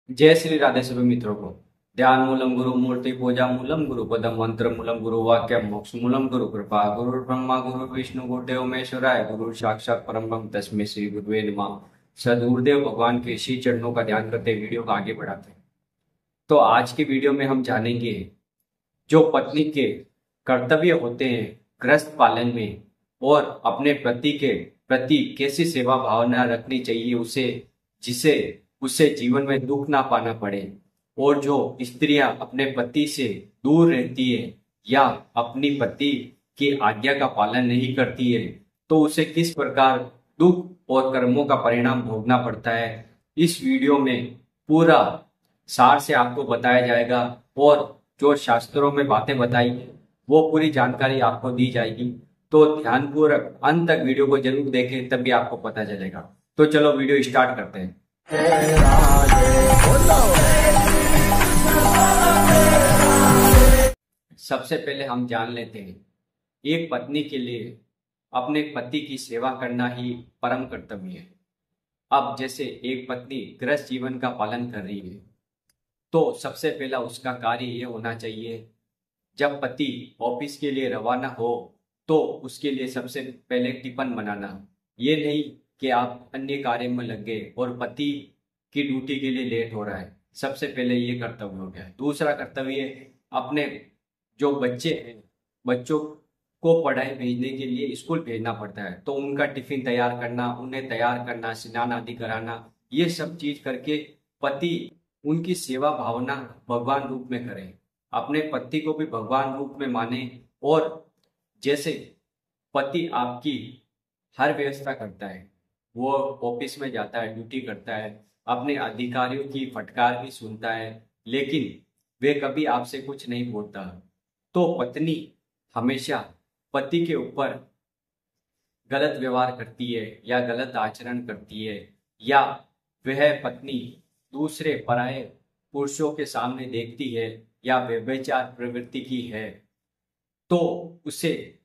जय श्री राधे सभी मित्रों को। ध्यान मूलम गुरु मूर्ति पूजा मूलम गुरु पदम मंत्र मूलम गुरु वाक्य मोक्ष मूलम गुरु कृपा गुरु ब्रह्मा गुरु विष्णु गुरुदेव महेश्वराय गुरु साक्षात परम ब्रह्म तस्मै श्री गुरुवे नमः। सदगुरुदेव भगवान के श्री चरणों का ध्यान करते वीडियो को आगे बढ़ाते हैं। तो आज की वीडियो में हम जानेंगे जो पत्नी के कर्तव्य होते हैं गृहस्थ पालन में और अपने पति के प्रति कैसी सेवा भावना रखनी चाहिए उसे, जिसे उसे जीवन में दुख ना पाना पड़े। और जो स्त्रियां अपने पति से दूर रहती है या अपनी पति की आज्ञा का पालन नहीं करती है तो उसे किस प्रकार दुख और कर्मों का परिणाम भोगना पड़ता है, इस वीडियो में पूरा सार से आपको बताया जाएगा। और जो शास्त्रों में बातें बताई वो पूरी जानकारी आपको दी जाएगी। तो ध्यानपूर्वक अंत तक वीडियो को जरूर देखें, तभी आपको पता चलेगा। तो चलो वीडियो स्टार्ट करते हैं। सबसे पहले हम जान लेते हैं, एक पत्नी के लिए अपने पति की सेवा करना ही परम कर्तव्य है। अब जैसे एक पत्नी गृहस्थ जीवन का पालन कर रही है तो सबसे पहला उसका कार्य ये होना चाहिए, जब पति ऑफिस के लिए रवाना हो तो उसके लिए सबसे पहले टिफिन बनाना। ये नहीं कि आप अन्य कार्य में लग गए और पति की ड्यूटी के लिए लेट हो रहा है। सबसे पहले ये कर्तव्य हो गया। दूसरा कर्तव्य अपने जो बच्चे हैं, बच्चों को पढ़ाई भेजने के लिए स्कूल भेजना पड़ता है तो उनका टिफिन तैयार करना, उन्हें तैयार करना, स्नान आदि कराना, ये सब चीज करके पति उनकी सेवा भावना भगवान रूप में करें, अपने पति को भी भगवान रूप में माने। और जैसे पति आपकी हर व्यवस्था करता है, वो ऑफिस में जाता है, ड्यूटी करता है, अपने अधिकारियों की फटकार भी सुनता है, लेकिन वे कभी आपसे कुछ नहीं बोलता, तो पत्नी हमेशा पति के ऊपर गलत व्यवहार करती है या गलत आचरण करती है, या वह पत्नी दूसरे पराये पुरुषों के सामने देखती है या व्यभिचार प्रवृत्ति की है, तो उसे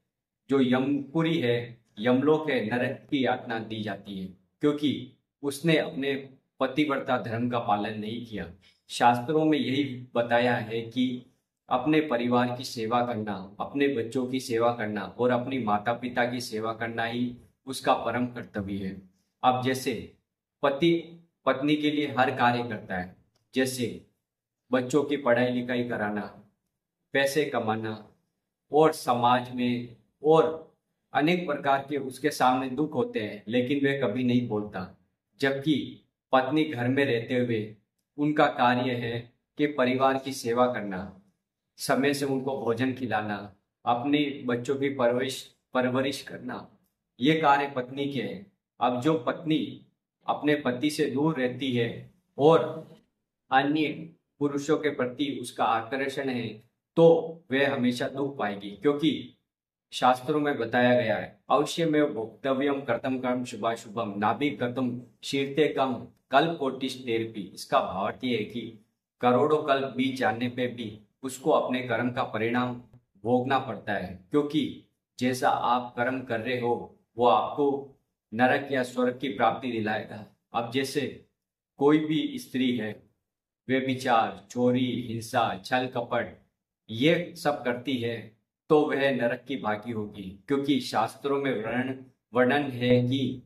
जो यमपुरी है, यमलोक है, नरक की यातना दी जाती है, क्योंकि उसने अपने पतिव्रता धर्म का पालन नहीं किया। शास्त्रों में यही बताया है कि अपने परिवार की सेवा करना, अपने बच्चों की सेवा करना और अपनी माता पिता की सेवा करना ही उसका परम कर्तव्य है। अब जैसे पति पत्नी के लिए हर कार्य करता है, जैसे बच्चों की पढ़ाई लिखाई कराना, पैसे कमाना और समाज में और अनेक प्रकार के उसके सामने दुख होते हैं, लेकिन वह कभी नहीं बोलता। जबकि पत्नी घर में रहते हुए उनका कार्य है कि परिवार की सेवा करना, समय से उनको भोजन खिलाना, अपने बच्चों की परवरिश परवरिश करना, ये कार्य पत्नी के हैं। अब जो पत्नी अपने पति से दूर रहती है और अन्य पुरुषों के प्रति उसका आकर्षण है तो वह हमेशा दुख पाएगी, क्योंकि शास्त्रों में बताया गया है, अवश्य में भोक्तव्यम कर्तम कर्म शुभाशुभम नाभि कर्तम शीर्ते कम कल्प कोटिष्ठेरपि। इसका भावार्थ ये है कि करोड़ों कल्प बीत जाने पे भी उसको अपने कर्म का परिणाम भोगना पड़ता है, क्योंकि जैसा आप कर्म कर रहे हो वो आपको नरक या स्वर्ग की प्राप्ति दिलाएगा। अब जैसे कोई भी स्त्री है, वे विचार, चोरी, हिंसा, छल कपट ये सब करती है तो वह नरक की भागी होगी, क्योंकि शास्त्रों में वर्णन है कि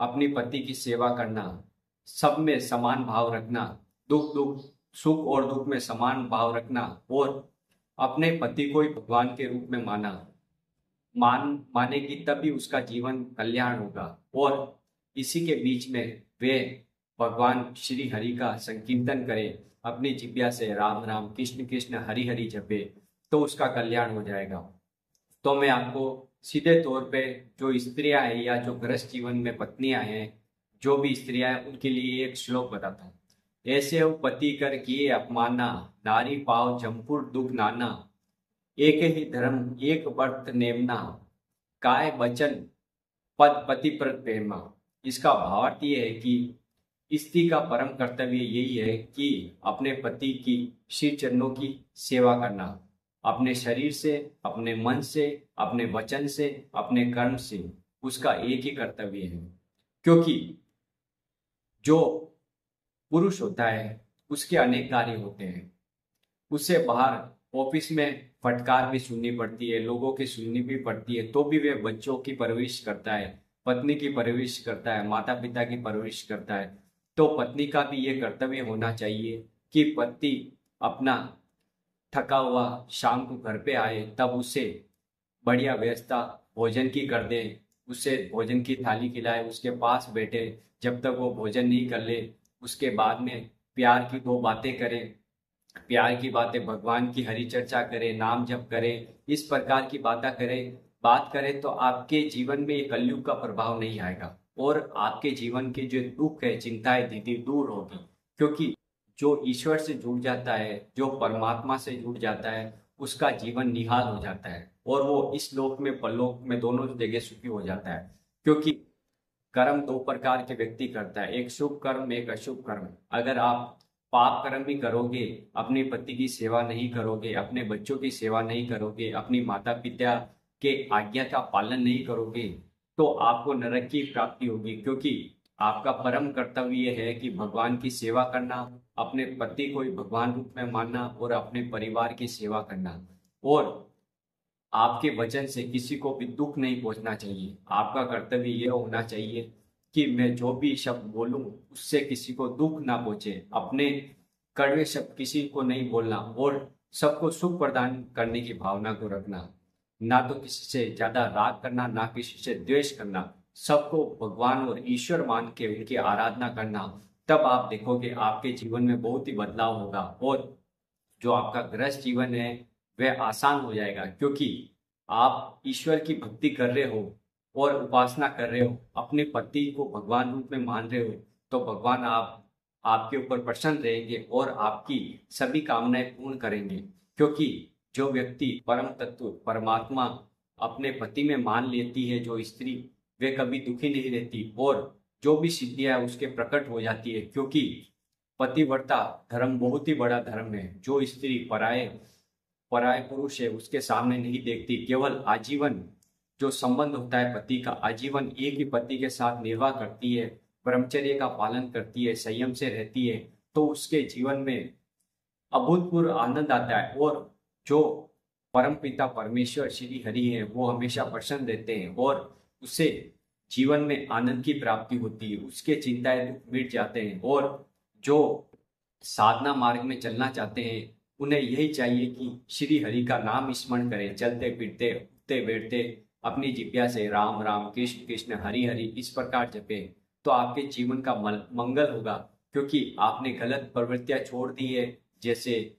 अपनी पति की सेवा करना, सब में समान भाव रखना, दुख दुख सुख और दुख में समान भाव रखना और अपने पति को ही भगवान के रूप में मानेगी, तभी उसका जीवन कल्याण होगा। और इसी के बीच में वे भगवान श्री हरि का संकीर्तन करे, अपनी जिह्वा से राम राम कृष्ण कृष्ण हरि हरि जपे, तो उसका कल्याण हो जाएगा। तो मैं आपको सीधे तौर पे जो स्त्रियां हैं या जो गृहस्थ जीवन में पत्नियां हैं, जो भी स्त्रियां हैं, उनके लिए एक श्लोक बताता हूँ। ऐसे हो पति कर किए अपमाना, नारी पाव जमपुर दुख नाना, एक ही धर्म एक वर्त नेमना, काय बचन पद पति प्रत प्रेमा। इसका भावार्थ ये है कि स्त्री का परम कर्तव्य यही है कि अपने पति की श्री चरणों की सेवा करना, अपने शरीर से, अपने मन से, अपने वचन से, अपने कर्म से, उसका एक ही कर्तव्य है। क्योंकि जो पुरुष होता है उसके अनेक कार्य होते हैं। उससे बाहर ऑफिस में फटकार भी सुननी पड़ती है, लोगों की सुननी भी पड़ती है, तो भी वे बच्चों की परवरिश करता है, पत्नी की परवरिश करता है, माता पिता की परवरिश करता है। तो पत्नी का भी ये कर्तव्य होना चाहिए कि पति अपना थका हुआ शाम को घर पे आए तब उसे बढ़िया व्यवस्था भोजन की कर दे, उसे भोजन की थाली खिलाए, उसके पास बैठे जब तक वो भोजन नहीं कर ले। उसके बाद में प्यार की दो बातें करें, प्यार की बातें भगवान की हरि चर्चा करें, नाम जप करें, इस प्रकार की बात करें तो आपके जीवन में ये कलयुग का प्रभाव नहीं आएगा और आपके जीवन के जो दुख है, चिंताएं दीदी दूर होगी। क्योंकि जो ईश्वर से जुड़ जाता है, जो परमात्मा से जुड़ जाता है, उसका जीवन निहाल हो जाता है और वो इस लोक में परलोक में दोनों जगह सुखी हो जाता है। क्योंकि कर्म दो प्रकार के व्यक्ति करता है, एक शुभ कर्म एक अशुभ कर्म। अगर आप पाप कर्म भी करोगे, अपने पति की सेवा नहीं करोगे, अपने बच्चों की सेवा नहीं करोगे, अपनी माता पिता के आज्ञा का पालन नहीं करोगे, तो आपको नरक की प्राप्ति होगी। क्योंकि आपका परम कर्तव्य है कि भगवान की सेवा करना, अपने पति को ही भगवान रूप में मानना और अपने परिवार की सेवा करना। और आपके वचन से किसी को भी दुख नहीं पहुंचना चाहिए। आपका कर्तव्य यह होना चाहिए कि मैं जो भी शब्द बोलूं उससे किसी को दुख ना पहुंचे, अपने कड़वे शब्द किसी को नहीं बोलना और सबको सुख प्रदान करने की भावना को रखना। ना तो किसी से ज्यादा राग करना, ना किसी से द्वेष करना, सबको भगवान और ईश्वर मान के उनकी आराधना करना। तब आप देखोगे आपके जीवन में बहुत ही बदलाव होगा और जो आपका गृहस्थ जीवन है वह आसान हो जाएगा। क्योंकि आप ईश्वर की भक्ति कर रहे हो और उपासना कर रहे हो, अपने पति को भगवान रूप में मान रहे हो, तो भगवान आपके ऊपर प्रसन्न रहेंगे और आपकी सभी कामनाएं पूर्ण करेंगे। क्योंकि जो व्यक्ति परम तत्व परमात्मा अपने पति में मान लेती है, जो स्त्री, वे कभी दुखी नहीं रहती और जो भी सिद्धियां उसके प्रकट हो जाती है। क्योंकि पतिव्रता धर्म बहुत ही बड़ा धर्म है। जो स्त्री पराये पराये पुरुष है उसके सामने नहीं देखती, केवल आजीवन जो संबंध होता है पति का, आजीवन एक ही पति के साथ निर्वाह करती है, ब्रह्मचर्य का पालन करती है, संयम से रहती है, तो उसके जीवन में अभूतपूर्व आनंद आता है। और जो परम पिता परमेश्वर श्री हरि है वो हमेशा प्रसन्न रहते हैं और उसे जीवन में आनंद की प्राप्ति होती है, उसके चिंताएं दुख मिट जाते हैं। और जो साधना मार्ग में चलना चाहते हैं उन्हें यही चाहिए कि श्री हरि का नाम स्मरण करें, चलते फिरते उठते बैठते अपनी जिज्ञा से राम राम कृष्ण कृष्ण हरि हरि इस प्रकार जपे, तो आपके जीवन का मंगल होगा। क्योंकि आपने गलत प्रवृत्तियां छोड़ दी है, जैसे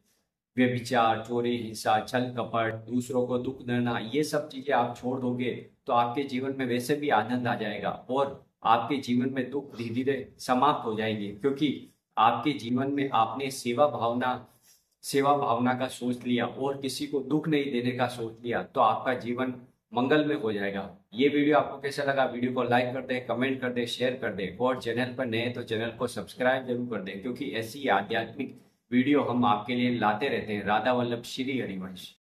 व्यभिचार, चोरी, हिंसा, छल कपट, दूसरों को दुख देना, ये सब चीजें आप छोड़ दोगे तो आपके जीवन में वैसे भी आनंद आ जाएगा और आपके जीवन में दुख धीरे धीरे समाप्त हो जाएंगे। क्योंकि आपके जीवन में आपने सेवा भावना का सोच लिया और किसी को दुख नहीं देने का सोच लिया, तो आपका जीवन मंगल में हो जाएगा। ये वीडियो आपको कैसा लगा? वीडियो को लाइक कर दे, कमेंट कर दे, शेयर कर दे और चैनल पर नए तो चैनल को सब्सक्राइब जरूर कर दे, क्योंकि ऐसी आध्यात्मिक वीडियो हम आपके लिए लाते रहते हैं। राधा वल्लभ श्री हरिवंश।